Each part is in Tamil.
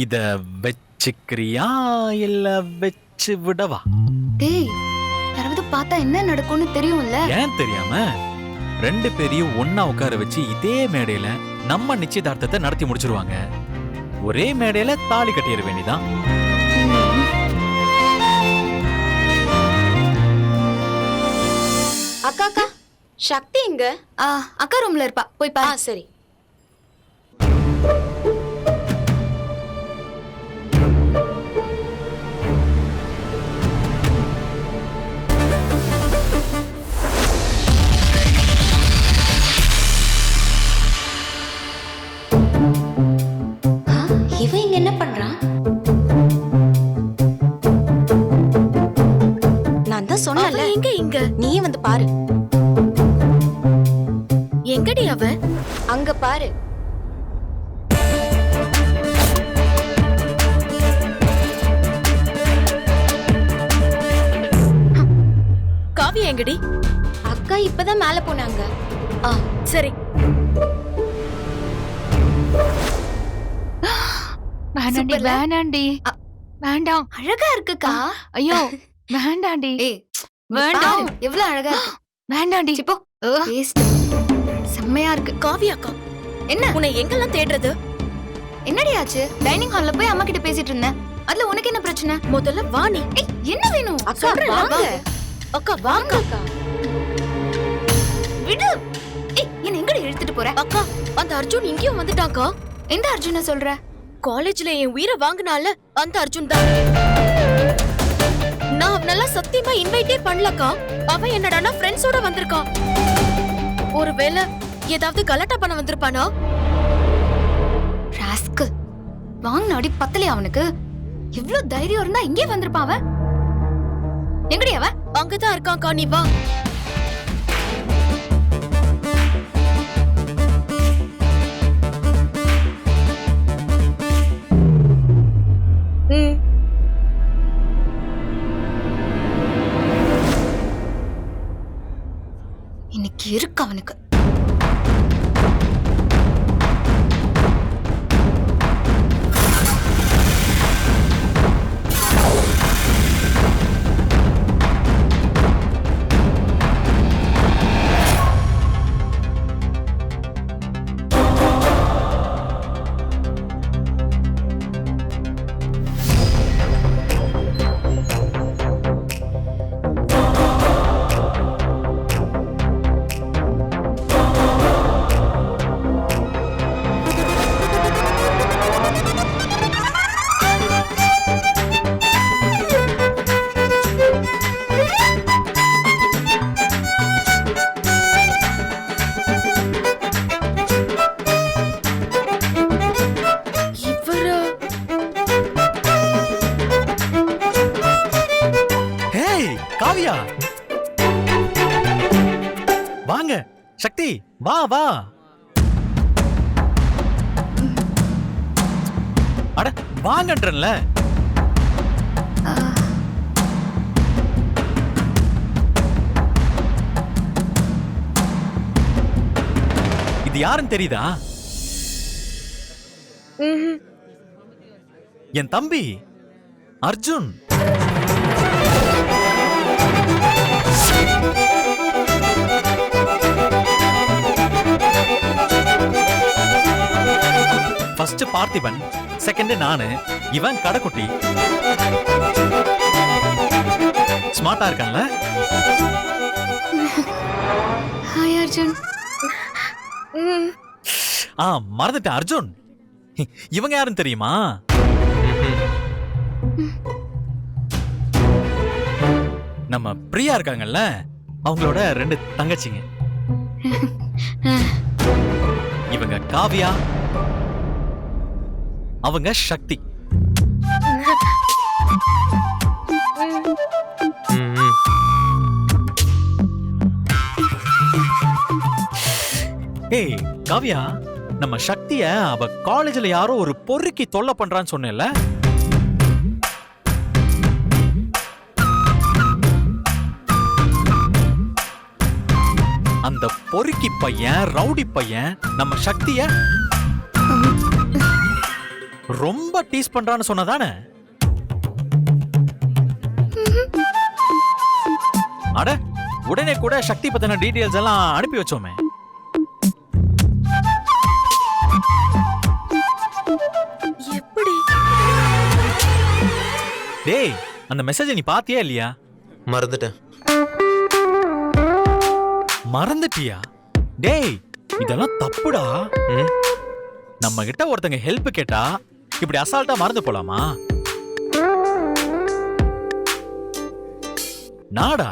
இத வச்சுக்கிறியா இல்ல வச்சு விடவா? டேய், யாராவது பார்த்தா என்ன நடக்கும்னு தெரியும்ல? ஏன் தெரியாம? ரெண்டு பேரையும் ஒன்னா உட்கார வச்சு இதே மேடையில நம்ம நிச்சயதார்த்தத்தை நடத்தி முடிச்சிருவாங்க. ஒரே மேடையில தாலி கட்டிட வேண்டிதான். அக்கா அக்கா, சக்தி எங்க? அக்கா ரூம்ல இருப்பா, போய் பாரு. சரி. இவன் இங்க என்ன பண்றான்? நான் தான் சொன்னல, எங்க இங்க நீயே வந்து பாரு. எங்கடி அவ? அங்க பாரு. காவியா எங்கடி? அக்கா இப்பதான் மேல போனாங்க. சரி. வேணாண்டி, வேணாண்டி, வேண்டாம். அழகா இருக்குக்கா. ஐயோ வேண்டாண்டி, வேண்டாம். எவ்வளவு அழகா இருக்கு. வேண்டாண்டி. சிப்போ, டேஸ்ட் செம்மையா இருக்கு. காவியா அக்கா, என்ன உன்னை எங்கெல்லாம் தேடுறது? என்னடி ஆச்சு? டைனிங் ஹால்ல போய் அம்மா கிட்ட பேசிட்டு இருந்தேன். அதுல உனக்கு என்ன பிரச்சனை? முதல்ல வா நீ. என்ன வேணும்? அக்கா வாங்க. அக்கா வாங்க. அக்கா விடு. என்ன எங்கடி இழுத்துட்டு போற? அக்கா, அந்த அர்ஜுன் இங்கேயும் வந்துட்டான்க்கா. எந்த அர்ஜுன சொல்ற? காலேஜ்ல என் உயிரை வாங்கினால அந்த அர்ஜுன் தான். நான் அவனெல்லாம் சத்தியமா இன்வைட்டே பண்ணலக்கா. அவன் என்னடானா ஃப்ரெண்ட்ஸோட வந்திருக்கான். ஒருவேளை ஏதாவது கலாட்டா பண்ண வந்திருப்பானா? ராஸ்கல், வாங்கின அடி பத்தலையா அவனுக்கு? இவ்ளோ தைரியம் இருந்தா இங்கே வந்திருப்பான் அவன். எங்கடி அவன்? அங்கதான் இருக்கான்க்கா, நீ வா. இன்னைக்கு இருக்கு அவனுக்கு. காவியா, வாங்க. சக்தி, வா வா. அட வாங்கன்றல. இது யாருன்னு தெரியுதா? என் தம்பி அர்ஜுன். ஃபர்ஸ்ட் பார்த்திபன், செகண்ட் நானு, இவன் கடைக்குட்டி. ஸ்மார்ட்டா இருக்கான்ல? ஹாய் அர்ஜுன். மறந்துட்டேன் அர்ஜுன். இவங்க யாருன்னு தெரியுமா? நம்ம பிரியா இருக்காங்கல்ல, அவங்களோட ரெண்டு தங்கச்சிங்க. இவங்க காவியா, அவங்க சக்தி. ஏய் காவியா, நம்ம சக்திய அவ காலேஜ்ல யாரோ ஒரு பொறுக்கி தொல்லை பண்றான்னு சொன்னேல்ல? அந்த பொறுக்கி பையன், ரவுடி பையன் நம்ம சக்திய ரொம்ப டீஸ் பண்றான்னு சொன்னதானே? அட, உடனே கூட சக்தி பத்தின டீடைல்ஸ் எல்லாம் அனுப்பி வச்சோமே. எப்படி? டேய், அந்த மெசேஜ் நீ பாத்தியா இல்லையா? மறந்துட்டேன். மறந்துட்டியா? டேய், இதெல்லாம் தப்புடா. நம்ம கிட்ட ஒருத்தங்க ஹெல்ப் கேட்டா இப்படி அசால்ட்டா மறந்து போலாமா? நாடா,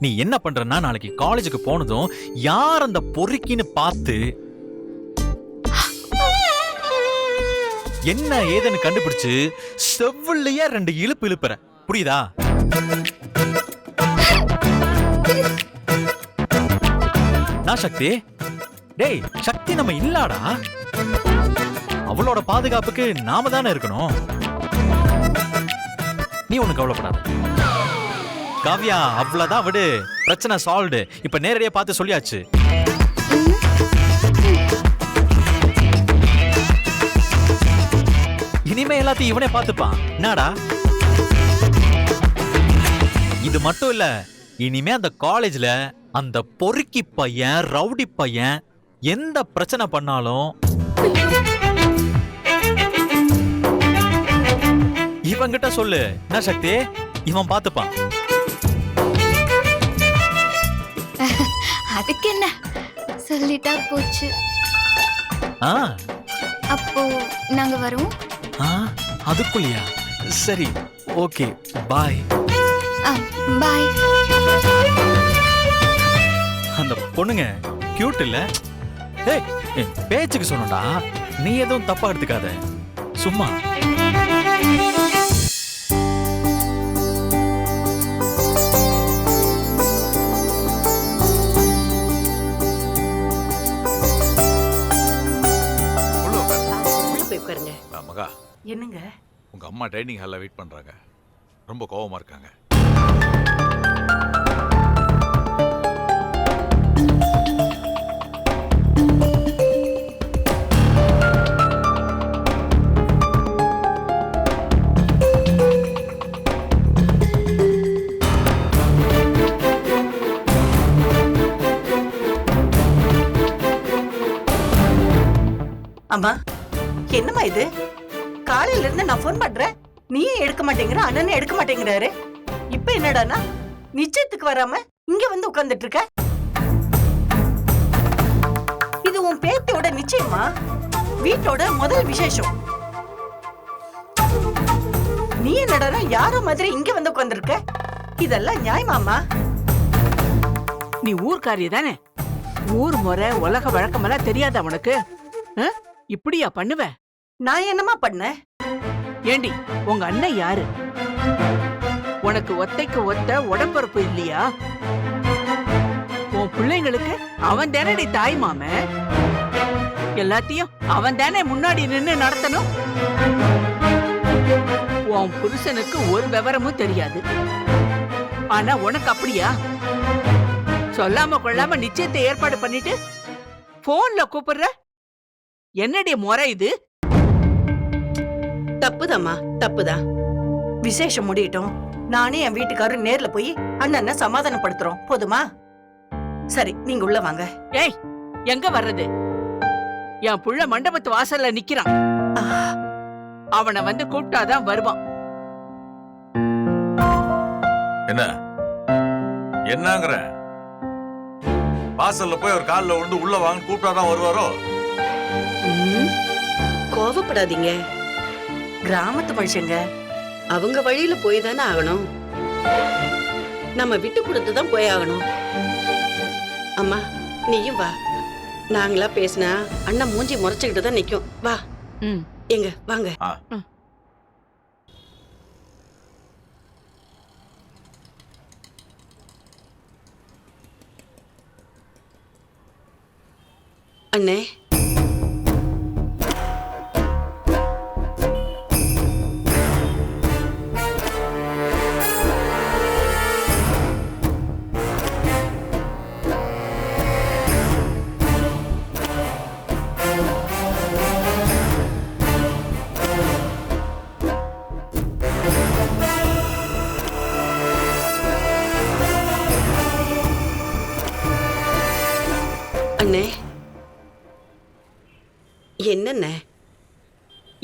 நீ என்ன பண்றன்னா, நாளைக்கு காலேஜுக்கு போனதும் யார் அந்த பொறுக்கின்னு பார்த்து என்ன ஏதுன்னு கண்டுபிடிச்சு செவ்விள்ளையா 2 இழுப்பு இழுப்புற. புரியுதா? நான் சக்தி. டேய், சக்தி நம்ம இல்லாடா. அவளோட பாதுகாப்புக்கு நாம தானே இருக்கணும். நீ ஒண்ணு கவலைப்படாத காவ்யா. அவ்வளவுதான், விடு. பிரச்சனை சால்வ்டு. இப்ப நேரடியா பார்த்து சொல்லியாச்சு. இனிமே எல்லாத்தையும் இவனே பார்த்துப்பான். என்னடா? இது மட்டும் இல்ல, இனிமே அந்த காலேஜ்ல அந்த பொறுக்கி பையன், ரவுடி பையன் எந்த பிரச்சனை பண்ணாலும் இவங்கிட்ட சொல்லு. என்ன சக்தி, இவன் பார்த்துப்பான். அதுக்கு என்ன, சொல்லிட்டா போச்சு. அப்போ நாங்க வரோம். அதுக்குள்ளயா? சரி, ஓகே, பாய். பாய். அந்த பொண்ணுங்க கியூட் இல்ல? ஏய், பேச்சுக்கு சொன்னடா. நீ எதுவும் தப்பா எடுத்துக்காத. சும்மா. மகா, என்னங்க? உங்க அம்மா டைனிங் ஹால்ல வெயிட் பண்றாங்க. ரொம்ப கோவமா இருக்காங்க. அம்மா, என்னம்மா இது? காலையில இருந்து நான் போன் பண்றேன், நீயே எடுக்க மாட்டேங்கிற, அண்ணனே எடுக்க மாட்டேங்கிறாரு. இப்ப என்னடானா நிச்சயத்துக்கு வராம இங்க வந்து உட்கார்ந்துட்டு இருக்க? இது உன் பேத்தியோட நிச்சயமா? வீட்டோட முதல் விசேஷம். நீ என்னடானா யாரோ மாதிரி இங்க வந்து உட்கார்ந்துருக்க? இதெல்லாம் நியாயமாமா? நீ ஊர்க்காரி தானே? ஊர் முறை உலக வழக்கமெல்லாம் தெரியாத உனக்கு? இப்படியா பண்ணுவ? நான் என்னமா பண்ணேன்? ஏண்டி, உங்க அண்ணன் யாரு? உனக்கு ஒத்தைக்கு ஒத்த உடம்புறப்பு இல்லையா? உன் பிள்ளைங்களுக்கு அவன் தானடி தாய் மாம. எல்லாத்தையும் அவன் தானே முன்னாடி நின்னு நடத்தணும். உன் புருஷனுக்கு ஒரு விவரமும் தெரியாது. ஆனா உனக்கு அப்படியா? சொல்லாம கொள்ளாம நிச்சயத்தை ஏற்பாடு பண்ணிட்டு போன்ல கூப்பிடுற. என்னடி முறை இது? தப்புதாம்மா, தப்புதான். விசேஷம் முடியட்டும், நானே என் வீட்டுக்காரரும் நேர்ல போய் அண்ணனை சமாதானப்படுத்துறோம். போதுமா? சரி, நீங்க உள்ள வாங்க. ஏய், எங்க வர்றது? என் புள்ள மண்டபத்து வாசல்ல நிக்கிறான். அவனை வந்து கூப்பிட்டாதான் வருவான். என்ன என்னங்கற? வாசல்ல போய் ஒரு கால்ல விழுந்து உள்ள வாங்க கூப்பிட்டாதான் வருவாரோ? கோவப்படாதீங்க, கிராமத்து மனுஷங்க. அவங்க வழியில போய் தானே ஆகணும். நம்ம விட்டு கொடுத்துதான் போய் ஆகணும். அம்மா, நீயும் வா. நாங்களா பேசினா அண்ணன் மூஞ்சி முறைச்சுக்கிட்டு தான் நிக்கும். வா. எங்க வாங்க. அண்ணே,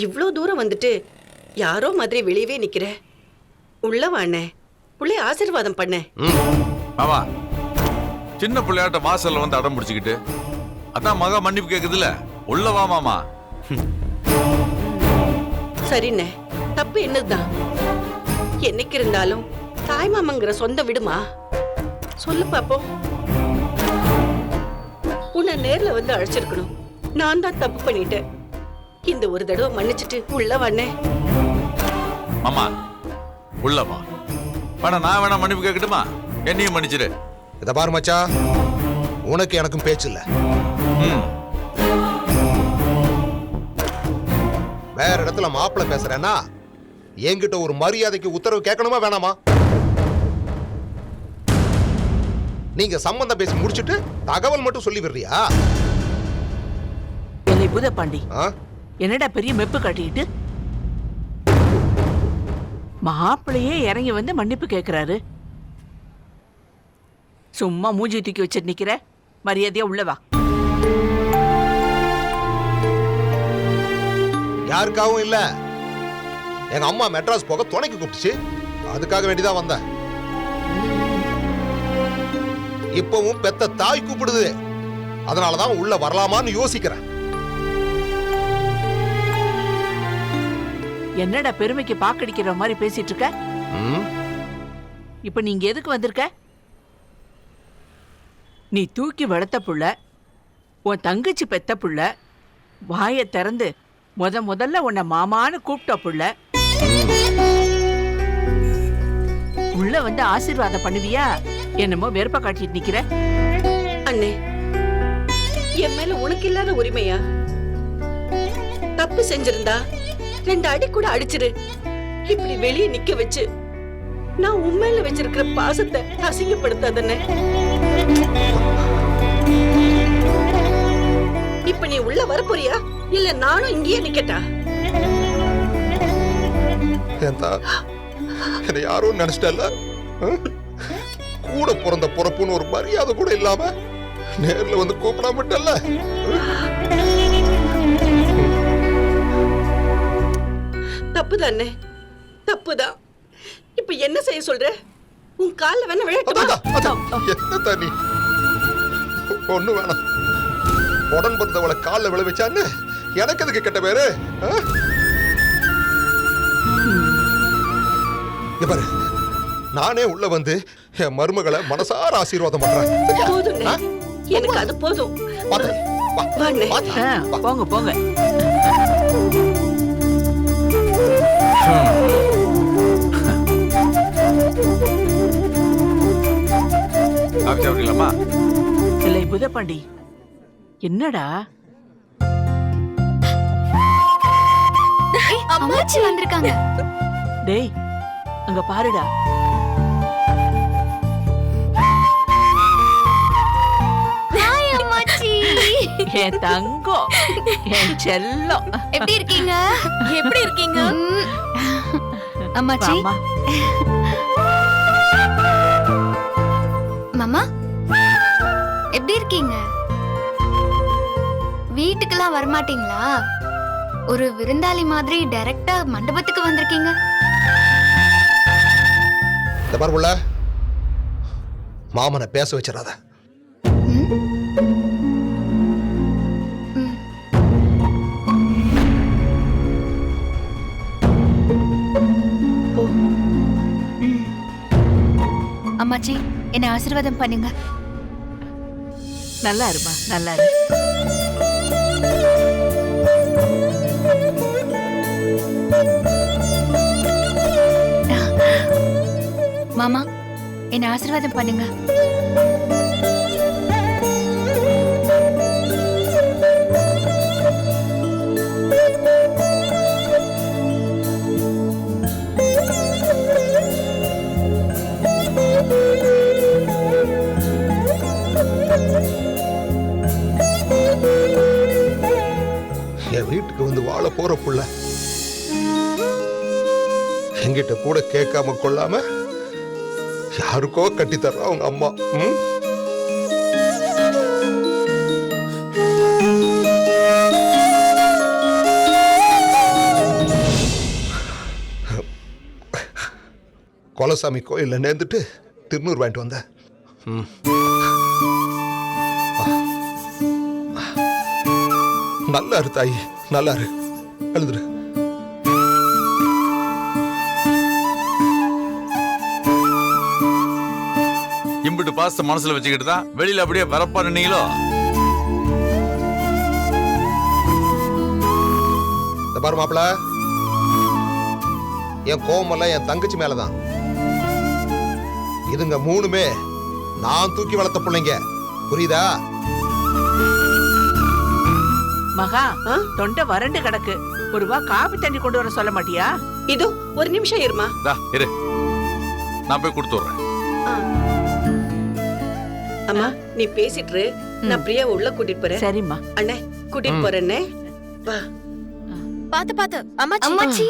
இவ்ளோ தூரம் வந்துட்டு யாரோ மாதிரி வெளியவே நிக்கிற. உள்ள வாண்ணே, புள்ளைய ஆசீர்வாதம் பண்ண. ஆமா, சின்ன பிள்ளையாட்ட வாசல்ல வந்து அடம் பிடிச்சுக்கிட்டு அதான் மகா மன்னிப்பு கேக்குதுல, உள்ள வா மாமா. சரிண்ணே, தப்பு என்னதுதான். என்னைக்கு இருந்தாலும் தாய் மாமங்கிற சொந்த விடுமா? சொல்லு பாப்போம். உன்னை நேர்ல வந்து அழைச்சிருக்கணும். நான் தான் தப்பு பண்ணிட்டேன். இந்த ஒரு தடவை மன்னிச்சிட்டு உள்ள வாண்ணே. மாமா உள்ள வா. வேணா நான் வேணா மன்னிப்பு கேட்கட்டுமா? என்னையும் மன்னிச்சிரு. இத பாரு மச்சா, உனக்கு எனக்கும் பேச்சு இல்ல. வேற இடத்துல மாப்பிள்ள பேசுறேன்னா என்கிட்ட ஒரு மரியாதைக்கு உத்தரவு கேட்கணுமா வேணாமா? நீங்க சம்பந்தம் பேசி முடிச்சிட்டு தகவல் மட்டும் சொல்லி விடுறியா? என்னை புதப்பாண்டி, ஆ? என்னடா பெரிய மெப்பு கட்டிக்கிட்டு மாப்பிள்ளையே இறங்கி வந்து மன்னிப்பு கேட்கிறாரு. சும்மா மூஞ்சி தூக்கி வச்சிட்டு நிக்கிற. மரியாதையா உள்ள வா. யாருக்காகவும் இல்ல, எங்க அம்மா மெட்ராஸ் போக துணைக்கு கூப்பிட்டுச்சு, அதுக்காக வேண்டிதான் வந்தேன். இப்பவும் பெத்த தாய் கூப்பிடுது, அதனாலதான் உள்ள வரலாமான்னு யோசிக்கிறேன். என்னடா பெருமைக்கு பாக்கடிக்கிற மாதிரி பேசிட்டு இருக்க? இப்ப நீங்க எதுக்கு வந்திருக்க? நீ தூக்கி வளர்த்த புள்ள, உன் தங்கச்சி பெத்த புள்ள, வாயை திறந்து முதல்ல உன்னை மாமான்னு கூப்பிட்ட புள்ள, உள்ள வந்து ஆசீர்வாதம் பண்ணுவியா? என்னமோ வெறுப்ப காட்டிட்டு நிக்கிற. அண்ணே, என் மேல உனக்கு இல்லாத உரிமையா? தப்பு செஞ்சிருந்தா 2 அடி கூட அடிச்சிரு. இப்படி வெளியே நிக்க வச்சு நான் உண்மையில வச்சிருக்கிற பாசத்தை அசிங்கப்படுத்தாதண்ணே. இப்ப நீ உள்ள வரப்போறியா இல்ல நானும் இங்கேயே நிக்கட்டா? என்ன யாரும் நினைச்சிட்டல, கூட பிறந்த பொறப்புன்னு ஒரு மரியாதை கூட இல்லாம நேர்ல வந்து கூப்பிடாமட்டல்ல. தப்புதானே, தப்புதான். இப்ப என்ன செய்ய சொல்ற? உன் கால்ல வேணா விழட்டுமா? என்ன தண்ணி ஒண்ணு வேணாம். உடன் பிறந்தவளை கால்ல விழ வச்சான்னு எனக்கு எதுக்கு கெட்ட பேரு? பாரு, நானே உள்ள வந்து என் மருமகளை மனசார ஆசீர்வாதம் பண்றேன். போதும், எனக்கு அது போதும். போங்க போங்க. இல்லை புதப்பாண்டி, என்னடா அம்மாச்சி வந்திருக்காங்க. டேய் அங்க பாருடா. ஹாய் அம்மாச்சி. என் தங்கம், என் செல்லம். எப்படி இருக்கீங்க? எப்படி இருக்கீங்க? அம்மாச்சி. வாம்மா. மாமா எப்படி இருக்கீங்க? வீட்டுக்கெல்லாம் வரமாட்டீங்களா? ஒரு விருந்தாளி மாதிரி டைரக்டா மண்டபத்துக்கு வந்திருக்கீங்க. இந்த பாரு புள்ள, மாமனை பேச வச்சிடாத. அம்மாச்சி, என்ன ஆசீர்வாதம் பண்ணுங்க. நல்லா இருமா, நல்லா இரு. மாமா, என்ன ஆசீர்வாதம் பண்ணுங்க. என் வீட்டுக்கு வந்து வாழ போற புள்ள என்கிட்ட கூட கேட்காம கொள்ளாம யாருக்கோ கட்டி தர்றா அவங்க அம்மா. குலசாமி கோயிலில் நேர்ந்துட்டு திருநூறு வாங்கிட்டு வந்தேன். நல்லா இரு தாயி, நல்லா இரு, எழுதுரு. இம்பிட்டு பாசத்தை மனசுல வச்சுக்கிட்டு தான் வெளியில அப்படியே வரப்பா நின்னீங்களோ? இந்த பாரு மாப்பிள, என் கோவமெல்லாம் என் தங்கச்சி மேலதான். இதுங்க மூணுமே நான் தூக்கி வளர்த்த பிள்ளைங்க, புரியுதா? மகா தொண்டை வறண்டு கிடக்கு, ஒரு ரூபா காபி தண்ணி கொண்டு வர சொல்ல மாட்டியா? இதோ ஒரு நிமிஷம் இருமா. இரு, நான் போய் கொடுத்து விடுறேன். அம்மா நீ பேசிட்டு நான் பிரியா உள்ள கூட்டிட்டு போறேன். சரிம்மா. அண்ணே கூட்டிட்டு போறேன்னே. வா. பாத்து பாத்து அம்மாச்சி. அம்மாச்சி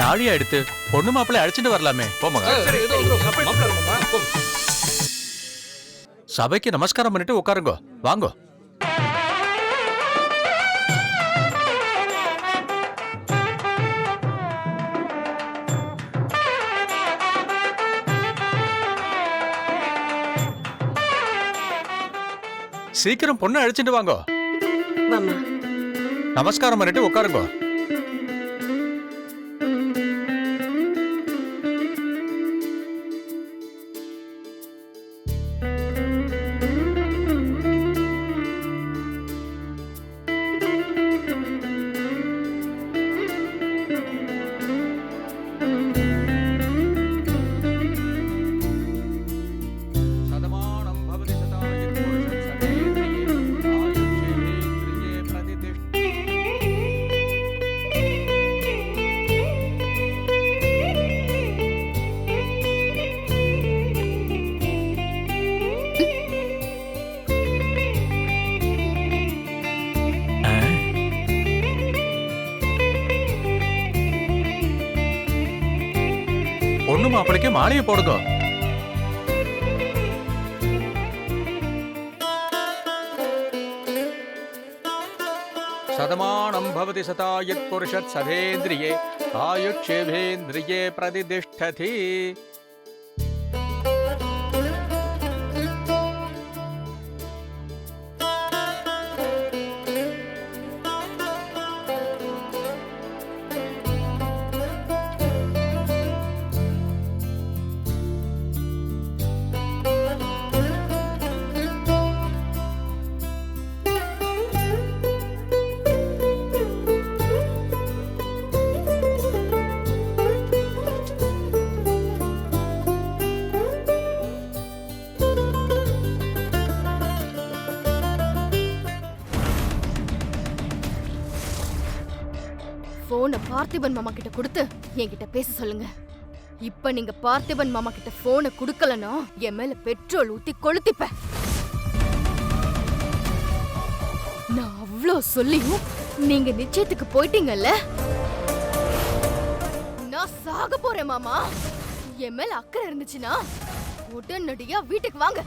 நாழியா எடுத்து பொண்ணு மாப்பிள்ளை அழைச்சிட்டு வரலாமே. போமாங்க. சபைக்கு நமஸ்காரம் பண்ணிட்டு உட்காருங்க, வாங்க. சீக்கிரம் பொண்ணு அழைச்சிட்டு வாங்க. மாமா நமஸ்காரம் பண்ணிட்டு உட்காருங்க. பொண்ணு மாப்பிளைக்கு மாலையை போடுங்க. சதமானம் பவதி சதாயத் புருஷத் சதேந்திரியே ஆயுட்சேவேந்திரியே பிரதிதிஷ்டதி. போனை பார்த்திபன் மாமா கிட்ட கொடுத்து என்கிட்ட பேச சொல்லுங்க. இப்ப நீங்க பார்த்திபன் மாமா கிட்ட போனை கொடுக்கலனா என் மேல பெட்ரோல் ஊத்தி கொளுத்திப்பேன். நான் அவ்ளோ சொல்லியும் நீங்க நிச்சயத்துக்கு போயிட்டீங்கல்ல. நான் சாக போறேன் மாமா. என் மேல அக்கறை இருந்துச்சுன்னா உடனடியா வீட்டுக்கு வாங்க.